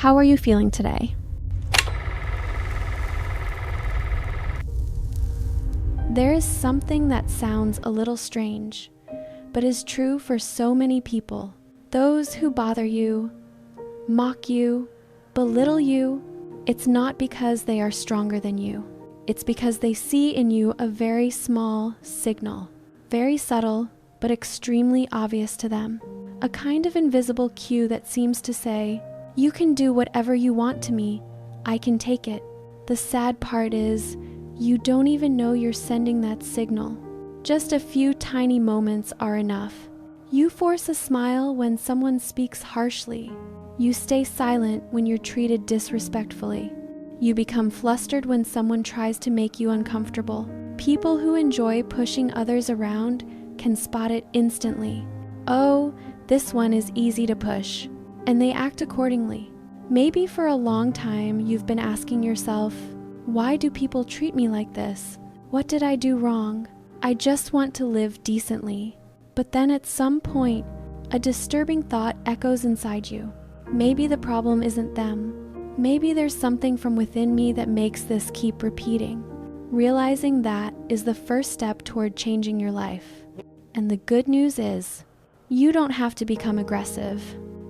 How are you feeling today? There is something that sounds a little strange, but is true for so many people. Those who bother you, mock you, belittle you, it's not because they are stronger than you. It's because they see in you a very small signal, very subtle, but extremely obvious to them. A kind of invisible cue that seems to say, you can do whatever you want to me, I can take it. The sad part is, you don't even know you're sending that signal. Just a few tiny moments are enough. You force a smile when someone speaks harshly. You stay silent when you're treated disrespectfully. You become flustered when someone tries to make you uncomfortable. People who enjoy pushing others around can spot it instantly. Oh, this one is easy to push. And they act accordingly. Maybe for a long time you've been asking yourself, why do people treat me like this? What did I do wrong? I just want to live decently. But then at some point, a disturbing thought echoes inside you. Maybe the problem isn't them. Maybe there's something from within me that makes this keep repeating. Realizing that is the first step toward changing your life. And the good news is, you don't have to become aggressive.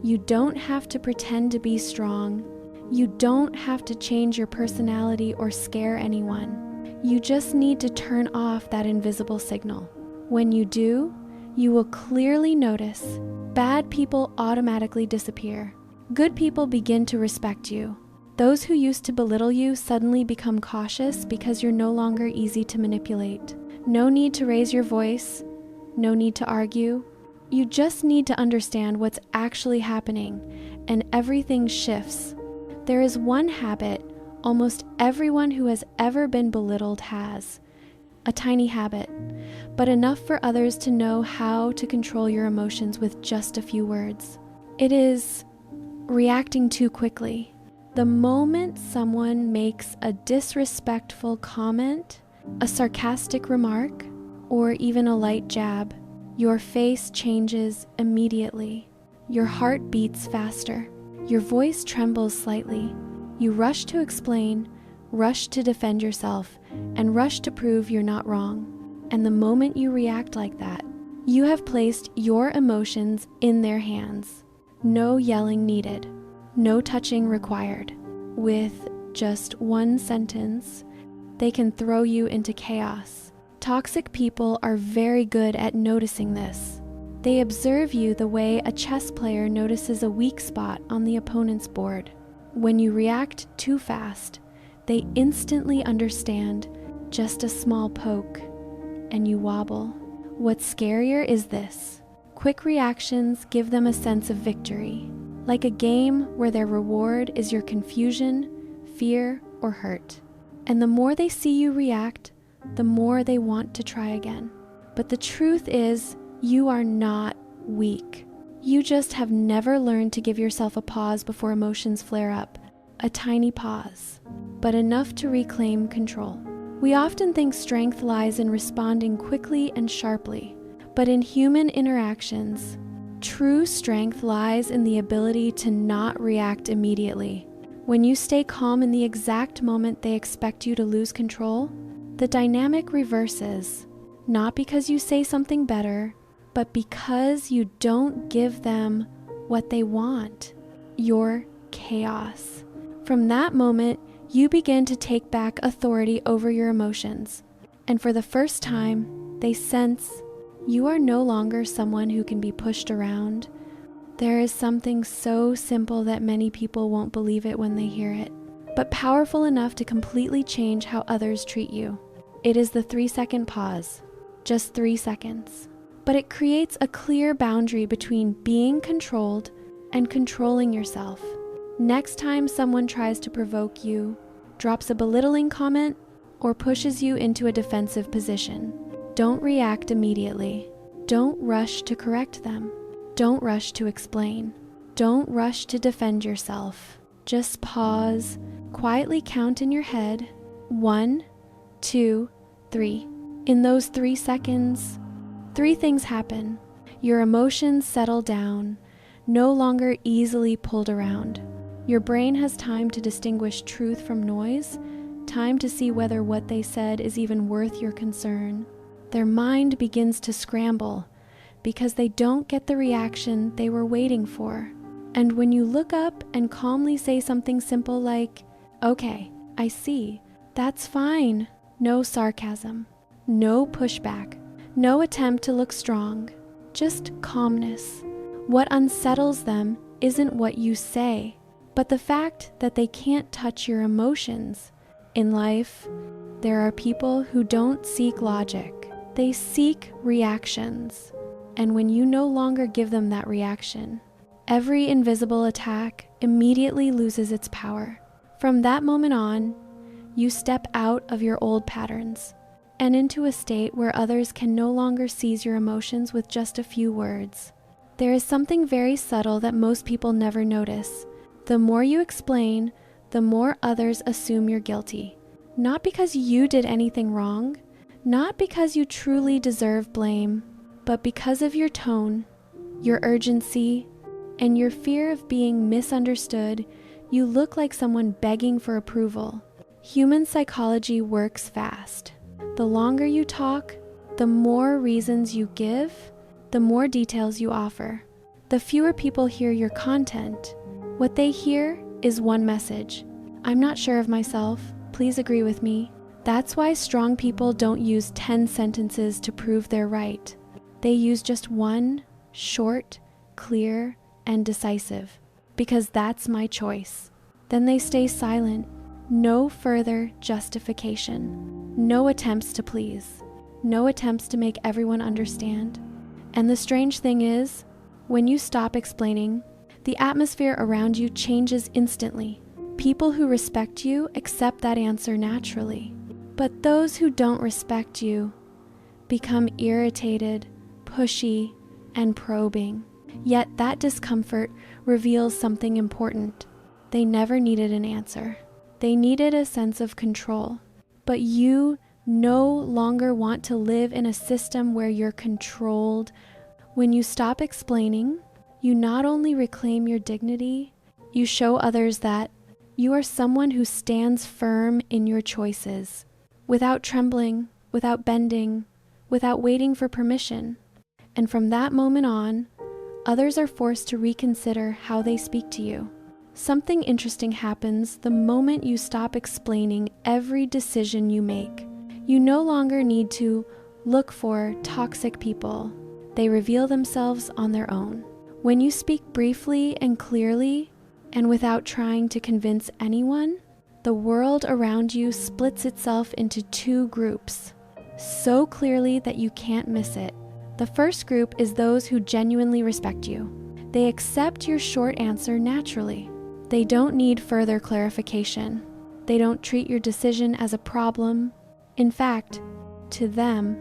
You don't have to pretend to be strong. You don't have to change your personality or scare anyone. You just need to turn off that invisible signal. When you do, you will clearly notice bad people automatically disappear. Good people begin to respect you. Those who used to belittle you suddenly become cautious because you're no longer easy to manipulate. No need to raise your voice. No need to argue. You just need to understand what's actually happening, and everything shifts. There is one habit almost everyone who has ever been belittled has. A tiny habit, but enough for others to know how to control your emotions with just a few words. It is reacting too quickly. The moment someone makes a disrespectful comment, a sarcastic remark, or even a light jab, your face changes immediately. Your heart beats faster. Your voice trembles slightly. You rush to explain, rush to defend yourself, and rush to prove you're not wrong. And the moment you react like that, you have placed your emotions in their hands. No yelling needed. No touching required. With just one sentence, they can throw you into chaos. Toxic people are very good at noticing this. They observe you the way a chess player notices a weak spot on the opponent's board. When you react too fast, they instantly understand just a small poke, and you wobble. What's scarier is this. Quick reactions give them a sense of victory, like a game where their reward is your confusion, fear, or hurt. And the more they see you react, the more they want to try again. But the truth is, you are not weak. You just have never learned to give yourself a pause before emotions flare up. A tiny pause, but enough to reclaim control. We often think strength lies in responding quickly and sharply, but in human interactions, true strength lies in the ability to not react immediately. When you stay calm in the exact moment they expect you to lose control, the dynamic reverses, not because you say something better, but because you don't give them what they want, your chaos. From that moment, you begin to take back authority over your emotions, and for the first time, they sense you are no longer someone who can be pushed around. There is something so simple that many people won't believe it when they hear it, but powerful enough to completely change how others treat you. It is the 3-second pause, just 3 seconds. But it creates a clear boundary between being controlled and controlling yourself. Next time someone tries to provoke you, drops a belittling comment, or pushes you into a defensive position, don't react immediately. Don't rush to correct them. Don't rush to explain. Don't rush to defend yourself. Just pause, quietly count in your head, 1, 2, 3. In those 3 seconds, 3 things happen. Your emotions settle down, no longer easily pulled around. Your brain has time to distinguish truth from noise, time to see whether what they said is even worth your concern. Their mind begins to scramble because they don't get the reaction they were waiting for. And when you look up and calmly say something simple like, "Okay, I see, that's fine," no sarcasm, no pushback, no attempt to look strong, just calmness. What unsettles them isn't what you say, but the fact that they can't touch your emotions. In life, there are people who don't seek logic. They seek reactions. And when you no longer give them that reaction, every invisible attack immediately loses its power. From that moment on, you step out of your old patterns and into a state where others can no longer seize your emotions with just a few words. There is something very subtle that most people never notice. The more you explain, the more others assume you're guilty. Not because you did anything wrong, not because you truly deserve blame, but because of your tone, your urgency, and your fear of being misunderstood. You look like someone begging for approval. Human psychology works fast. The longer you talk, the more reasons you give, the more details you offer. The fewer people hear your content. What they hear is one message: "I'm not sure of myself, please agree with me." That's why strong people don't use 10 sentences to prove they're right. They use just one, short, clear, and decisive, because that's my choice. Then they stay silent. No further justification. No attempts to please. No attempts to make everyone understand. And the strange thing is, when you stop explaining, the atmosphere around you changes instantly. People who respect you accept that answer naturally. But those who don't respect you become irritated, pushy, and probing. Yet that discomfort reveals something important. They never needed an answer. They needed a sense of control. But you no longer want to live in a system where you're controlled. When you stop explaining, you not only reclaim your dignity, you show others that you are someone who stands firm in your choices, without trembling, without bending, without waiting for permission. And from that moment on, others are forced to reconsider how they speak to you. Something interesting happens the moment you stop explaining every decision you make. You no longer need to look for toxic people. They reveal themselves on their own. When you speak briefly and clearly, and without trying to convince anyone, the world around you splits itself into two groups, so clearly that you can't miss it. The first group is those who genuinely respect you. They accept your short answer naturally. They don't need further clarification. They don't treat your decision as a problem. In fact, to them,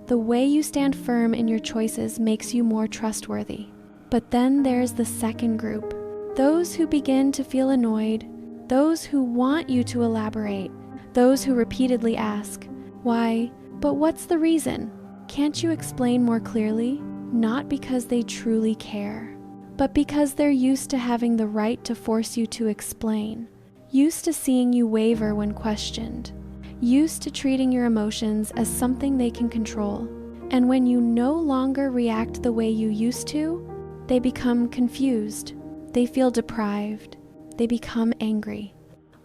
the way you stand firm in your choices makes you more trustworthy. But then there's the second group, those who begin to feel annoyed, those who want you to elaborate, those who repeatedly ask, "Why? But what's the reason? Can't you explain more clearly?" Not because they truly care, but because they're used to having the right to force you to explain, used to seeing you waver when questioned, used to treating your emotions as something they can control. And when you no longer react the way you used to, they become confused, they feel deprived, they become angry.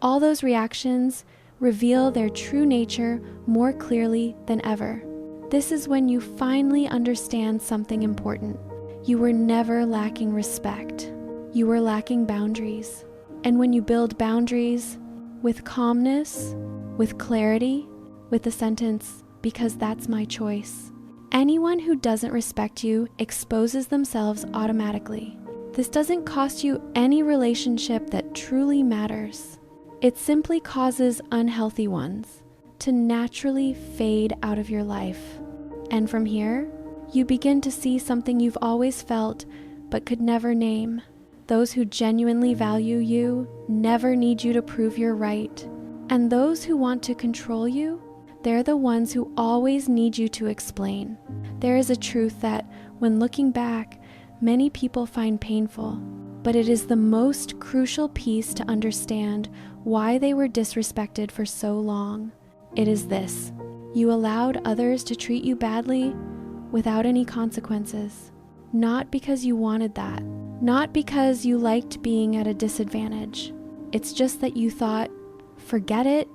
All those reactions reveal their true nature more clearly than ever. This is when you finally understand something important. You were never lacking respect. You were lacking boundaries. And when you build boundaries with calmness, with clarity, with the sentence, "Because that's my choice," anyone who doesn't respect you exposes themselves automatically. This doesn't cost you any relationship that truly matters. It simply causes unhealthy ones to naturally fade out of your life. And from here, you begin to see something you've always felt but could never name. Those who genuinely value you never need you to prove you're right. And those who want to control you, they're the ones who always need you to explain. There is a truth that, when looking back, many people find painful, but it is the most crucial piece to understand why they were disrespected for so long. It is this: you allowed others to treat you badly without any consequences. Not because you wanted that, not because you liked being at a disadvantage. It's just that you thought, forget it,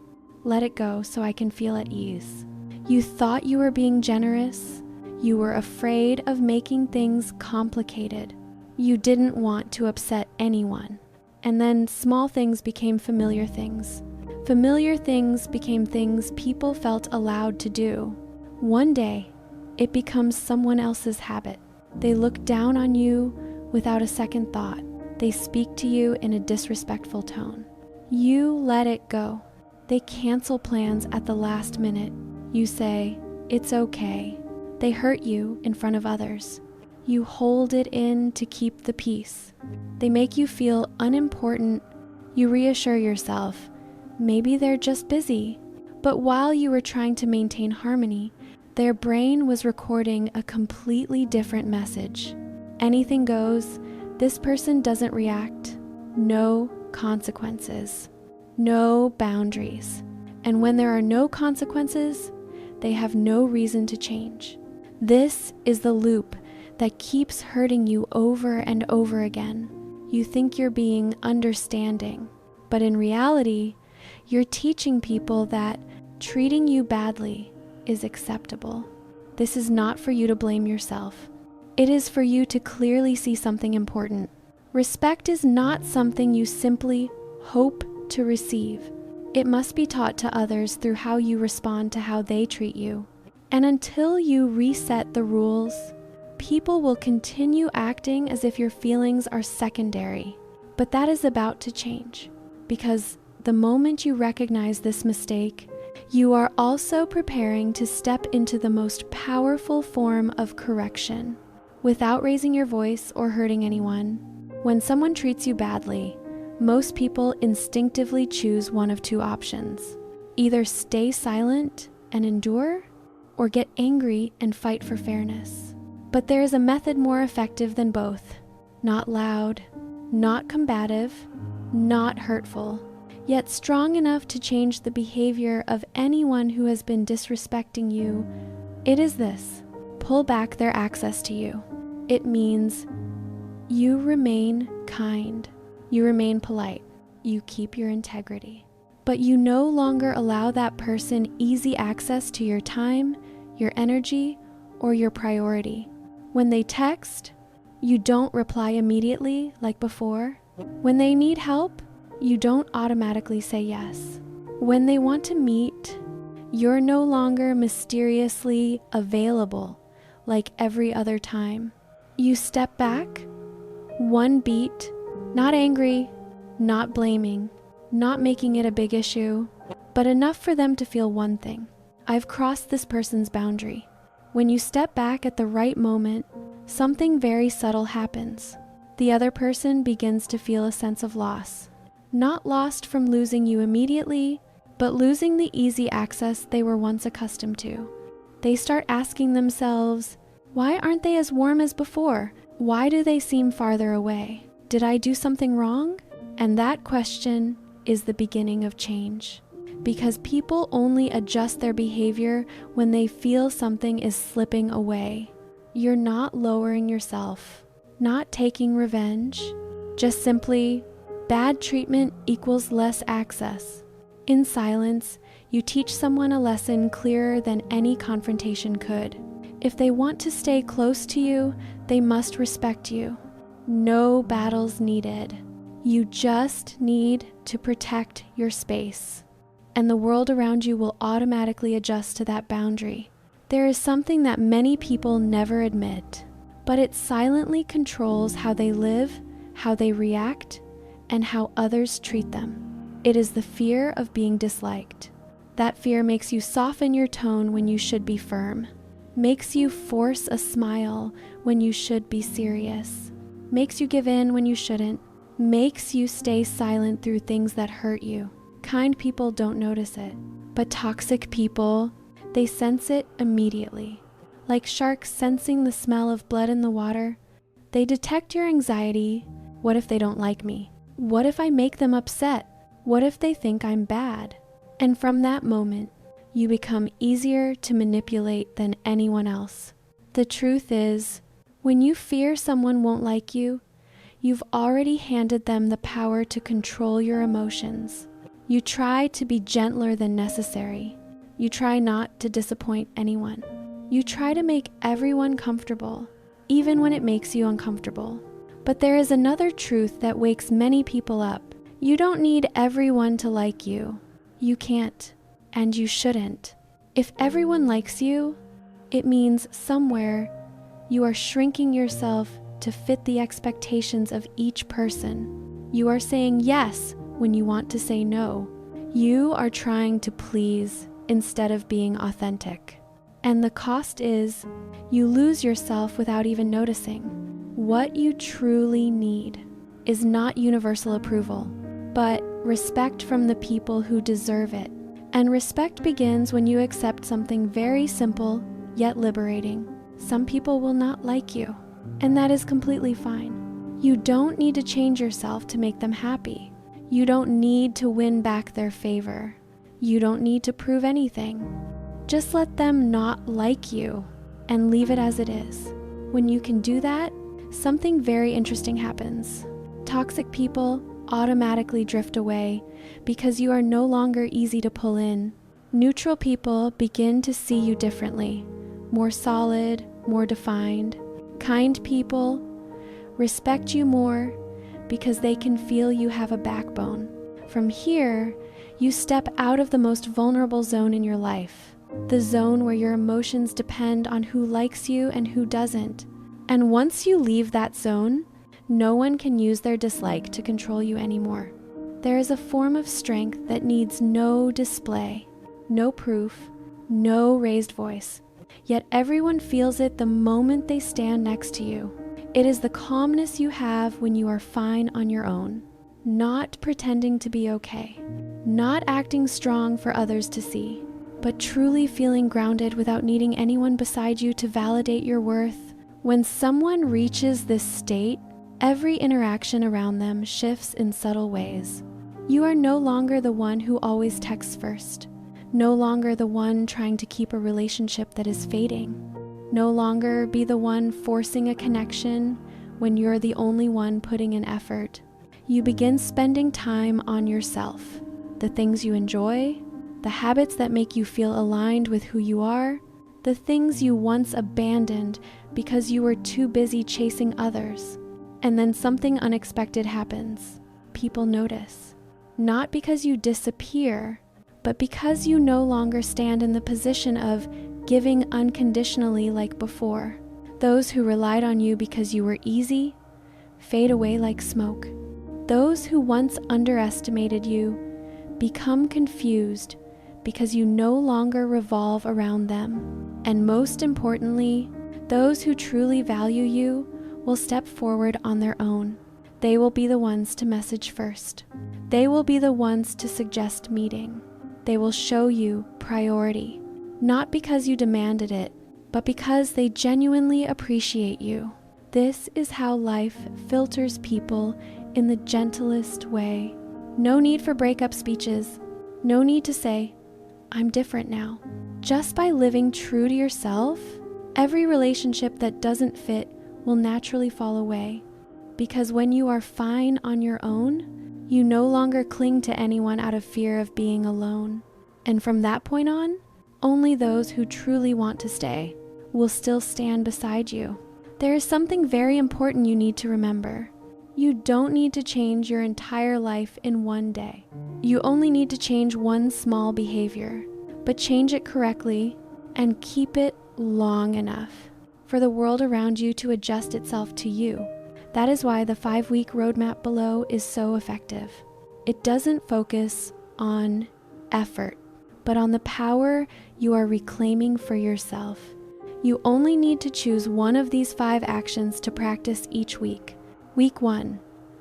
let it go so I can feel at ease. You thought you were being generous. You were afraid of making things complicated. You didn't want to upset anyone. And then small things became familiar things. Familiar things became things people felt allowed to do. One day, it becomes someone else's habit. They look down on you without a second thought. They speak to you in a disrespectful tone. You let it go. They cancel plans at the last minute. You say, it's okay. They hurt you in front of others. You hold it in to keep the peace. They make you feel unimportant. You reassure yourself, maybe they're just busy. But while you were trying to maintain harmony, their brain was recording a completely different message. Anything goes. This person doesn't react. No consequences. No boundaries. And when there are no consequences, they have no reason to change. This is the loop that keeps hurting you over and over again. You think you're being understanding, but in reality, you're teaching people that treating you badly is acceptable. This is not for you to blame yourself. It is for you to clearly see something important. Respect is not something you simply hope to receive. It must be taught to others through how you respond to how they treat you. And until you reset the rules, people will continue acting as if your feelings are secondary. But that is about to change, because the moment you recognize this mistake, you are also preparing to step into the most powerful form of correction. Without raising your voice or hurting anyone, when someone treats you badly, most people instinctively choose one of two options. Either stay silent and endure, or get angry and fight for fairness. But there is a method more effective than both. Not loud, not combative, not hurtful, yet strong enough to change the behavior of anyone who has been disrespecting you. It is this: pull back their access to you. It means you remain kind, you remain polite, you keep your integrity. But you no longer allow that person easy access to your time, your energy, or your priority. When they text, you don't reply immediately like before. When they need help, you don't automatically say yes. When they want to meet, you're no longer mysteriously available like every other time. You step back, one beat, not angry, not blaming, not making it a big issue, but enough for them to feel one thing: I've crossed this person's boundary. When you step back at the right moment, something very subtle happens. The other person begins to feel a sense of loss. Not lost from losing you immediately, but losing the easy access they were once accustomed to. They start asking themselves, why aren't they as warm as before? Why do they seem farther away? Did I do something wrong? And that question is the beginning of change. Because people only adjust their behavior when they feel something is slipping away. You're not lowering yourself, not taking revenge, just simply bad treatment equals less access. In silence, you teach someone a lesson clearer than any confrontation could. If they want to stay close to you, they must respect you. No battles needed. You just need to protect your space, and the world around you will automatically adjust to that boundary. There is something that many people never admit, but it silently controls how they live, how they react, and how others treat them. It is the fear of being disliked. That fear makes you soften your tone when you should be firm, makes you force a smile when you should be serious, makes you give in when you shouldn't, makes you stay silent through things that hurt you. Kind people don't notice it, but toxic people, they sense it immediately. Like sharks sensing the smell of blood in the water, they detect your anxiety, What if they don't like me? What if I make them upset? What if they think I'm bad? And from that moment, you become easier to manipulate than anyone else. The truth is, when you fear someone won't like you, you've already handed them the power to control your emotions. You try to be gentler than necessary. You try not to disappoint anyone. You try to make everyone comfortable, even when it makes you uncomfortable. But there is another truth that wakes many people up. You don't need everyone to like you. You can't, and you shouldn't. If everyone likes you, it means somewhere you are shrinking yourself to fit the expectations of each person. You are saying yes when you want to say no. You are trying to please instead of being authentic. And the cost is you lose yourself without even noticing. What you truly need is not universal approval, but respect from the people who deserve it. And respect begins when you accept something very simple yet liberating. Some people will not like you, and that is completely fine. You don't need to change yourself to make them happy. You don't need to win back their favor. You don't need to prove anything. Just let them not like you and leave it as it is. When you can do that, something very interesting happens. Toxic people automatically drift away because you are no longer easy to pull in. Neutral people begin to see you differently, more solid, more defined. Kind people respect you more because they can feel you have a backbone. From here, you step out of the most vulnerable zone in your life, the zone where your emotions depend on who likes you and who doesn't. And once you leave that zone, no one can use their dislike to control you anymore. There is a form of strength that needs no display, no proof, no raised voice. Yet everyone feels it the moment they stand next to you. It is the calmness you have when you are fine on your own, not pretending to be okay, not acting strong for others to see, but truly feeling grounded without needing anyone beside you to validate your worth. When someone reaches this state, every interaction around them shifts in subtle ways. You are no longer the one who always texts first, no longer the one trying to keep a relationship that is fading, no longer be the one forcing a connection when you're the only one putting in effort. You begin spending time on yourself, the things you enjoy, the habits that make you feel aligned with who you are, the things you once abandoned because you were too busy chasing others. And then something unexpected happens. People notice. Not because you disappear, but because you no longer stand in the position of giving unconditionally like before. Those who relied on you because you were easy fade away like smoke. Those who once underestimated you become confused because you no longer revolve around them. And most importantly, those who truly value you will step forward on their own. They will be the ones to message first. They will be the ones to suggest meeting. They will show you priority, not because you demanded it, but because they genuinely appreciate you. This is how life filters people in the gentlest way. No need for breakup speeches. No need to say, "I'm different now." Just by living true to yourself, every relationship that doesn't fit will naturally fall away. Because when you are fine on your own, you no longer cling to anyone out of fear of being alone. And from that point on, only those who truly want to stay will still stand beside you. There is something very important you need to remember. You don't need to change your entire life in one day. You only need to change one small behavior, but change it correctly and keep it long enough for the world around you to adjust itself to you. That is why the 5-week roadmap below is so effective. It doesn't focus on effort, but on the power you are reclaiming for yourself. You only need to choose one of these 5 actions to practice each week. Week 1,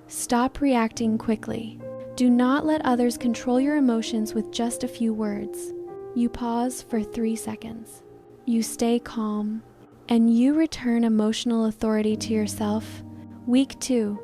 stop reacting quickly. Do not let others control your emotions with just a few words. You pause for 3 seconds. You stay calm, and you return emotional authority to yourself. Week 2,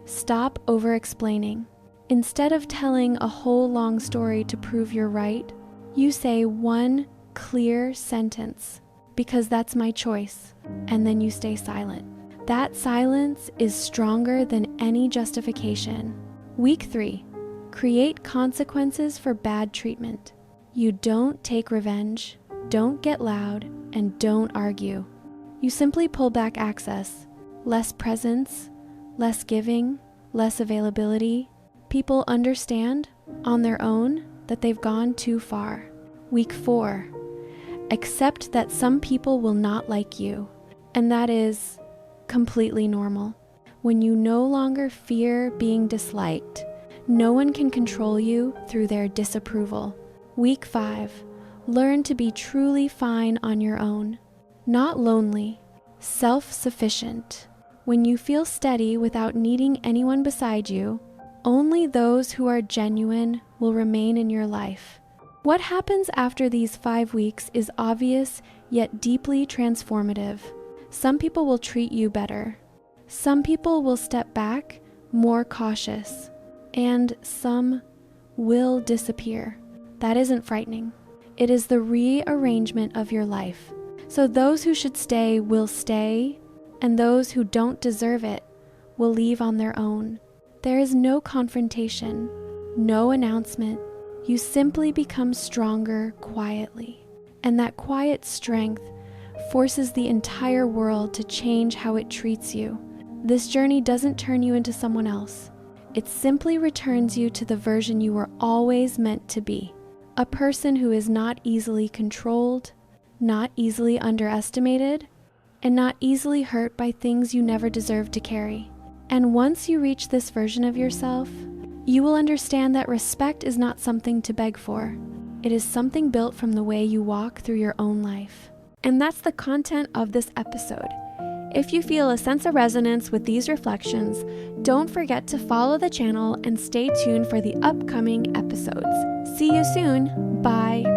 Stop over-explaining. Instead of telling a whole long story to prove you're right, you say one clear sentence, because that's my choice, and then you stay silent. That silence is stronger than any justification. Week 3, create consequences for bad treatment. You don't take revenge, don't get loud, and don't argue. You simply pull back access, less presence, less giving, less availability. People understand on their own that they've gone too far. Week 4, accept that some people will not like you, and that is completely normal. When you no longer fear being disliked, no one can control you through their disapproval. Week 5, learn to be truly fine on your own, not lonely, self-sufficient. When you feel steady without needing anyone beside you, only those who are genuine will remain in your life. What happens after these 5 weeks is obvious yet deeply transformative. Some people will treat you better. Some people will step back, more cautious. And some will disappear. That isn't frightening. It is the rearrangement of your life. So those who should stay will stay, and those who don't deserve it will leave on their own. There is no confrontation, no announcement. You simply become stronger quietly. And that quiet strength forces the entire world to change how it treats you. This journey doesn't turn you into someone else. It simply returns you to the version you were always meant to be. A person who is not easily controlled, not easily underestimated, and not easily hurt by things you never deserved to carry. And once you reach this version of yourself, you will understand that respect is not something to beg for. It is something built from the way you walk through your own life. And that's the content of this episode. If you feel a sense of resonance with these reflections, don't forget to follow the channel and stay tuned for the upcoming episodes. See you soon. Bye.